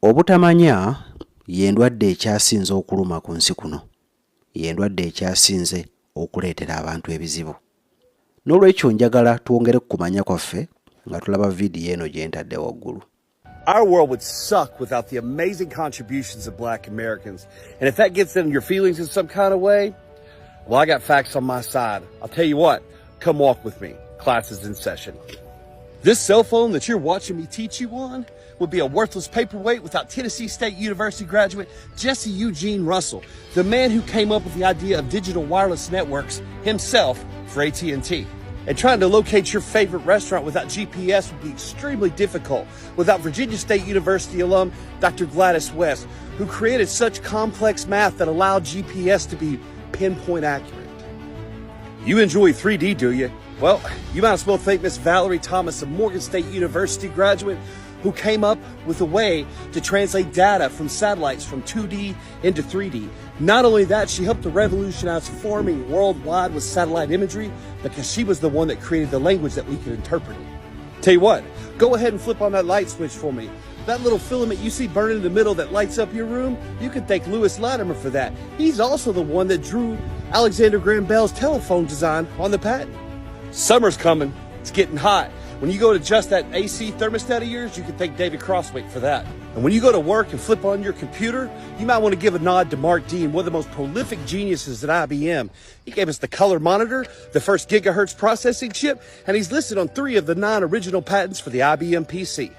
Obutamanya y'endwadde ekyasinze okuluma ku nsi kuno. Y'endwadde ekyasinze okuleetera abantu ebizibu. N'olwekyo njagala twongere ku kumanya kwaffe nga tulaba vidiyo eno gye ntadde waggulu. Our world would suck without the amazing contributions of Black Americans. And if that gets in your feelings in some kind of way, well, I got facts on my side. I'll tell you what, come walk with me. Class is in session. This cell phone that you're watching me teach you on would be a worthless paperweight without Tennessee State University graduate Jesse Eugene Russell, the man who came up with the idea of digital wireless networks himself for AT&T. And trying to locate your favorite restaurant without GPS would be extremely difficult without Virginia State University alum Dr. Gladys West, who created such complex math that allowed GPS to be pinpoint accurate. You enjoy 3D, do you? Well, you might as well thank Miss Valerie Thomas, a Morgan State University graduate who came up with a way to translate data from satellites from 2D into 3D. Not only that, she helped to revolutionize farming worldwide with satellite imagery because she was the one that created the language that we could interpret it. Tell you what, go ahead and flip on that light switch for me. That little filament you see burning in the middle that lights up your room, you can thank Louis Latimer for that. He's also the one that drew Alexander Graham Bell's telephone design on the patent. Summer's coming. It's getting hot. When you go to adjust that AC thermostat of yours, you can thank David Crosswick for that. And when you go to work and flip on your computer, you might want to give a nod to Mark Dean, one of the most prolific geniuses at IBM. He gave us the color monitor, the first gigahertz processing chip, and he's listed on 3 of the 9 original patents for the IBM PC.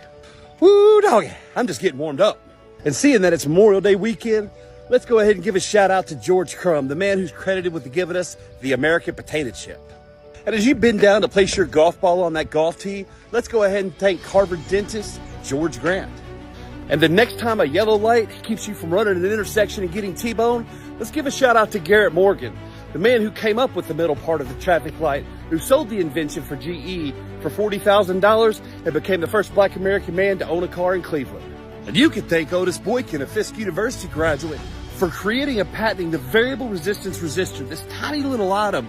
Woo, doggy, I'm just getting warmed up. And seeing that it's Memorial Day weekend, let's go ahead and give a shout out to George Crumb, the man who's credited with giving us the American potato chip. And as you bend down to place your golf ball on that golf tee, let's go ahead and thank Harvard dentist George Grant. And the next time a yellow light keeps you from running an intersection and getting T-boned, let's give a shout out to Garrett Morgan, the man who came up with the middle part of the traffic light, who sold the invention for GE for $40,000 and became the first Black American man to own a car in Cleveland. And you can thank Otis Boykin, a Fisk University graduate, for creating and patenting the variable resistance resistor, this tiny little item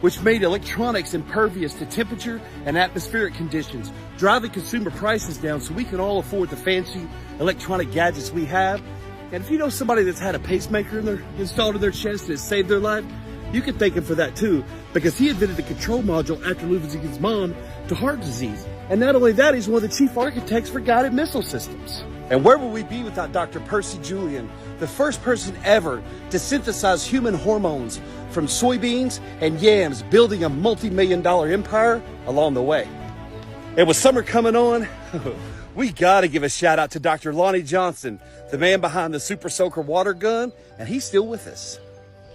which made electronics impervious to temperature and atmospheric conditions, driving consumer prices down so we can all afford the fancy electronic gadgets we have. And if you know somebody that's had a pacemaker installed in their chest and it saved their life, you can thank him for that too, because he invented the control module after losing his mom to heart disease. And not only that, he's one of the chief architects for guided missile systems. And where would we be without Dr. Percy Julian, the first person ever to synthesize human hormones from soybeans and yams, building a multi-million-dollar empire along the way. And with summer coming on, we gotta give a shout out to Dr. Lonnie Johnson, the man behind the Super Soaker water gun, and he's still with us.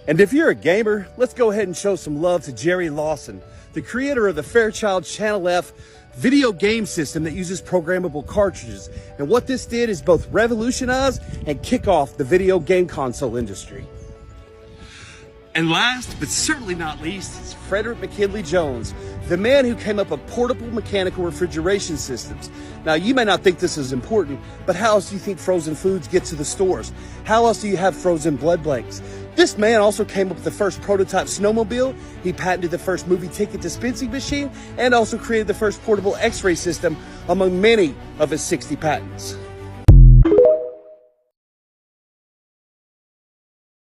And if you're a gamer, let's go ahead and show some love to Jerry Lawson, the creator of the Fairchild Channel F video game system that uses programmable cartridges. And what this did is both revolutionize and kick off the video game console industry. And last, but certainly not least, is Frederick McKinley Jones, the man who came up with portable mechanical refrigeration systems. Now, you may not think this is important, but how else do you think frozen foods get to the stores? How else do you have frozen blood banks? This man also came up with the first prototype snowmobile. He patented the first movie ticket dispensing machine and also created the first portable x-ray system among many of his 60 patents.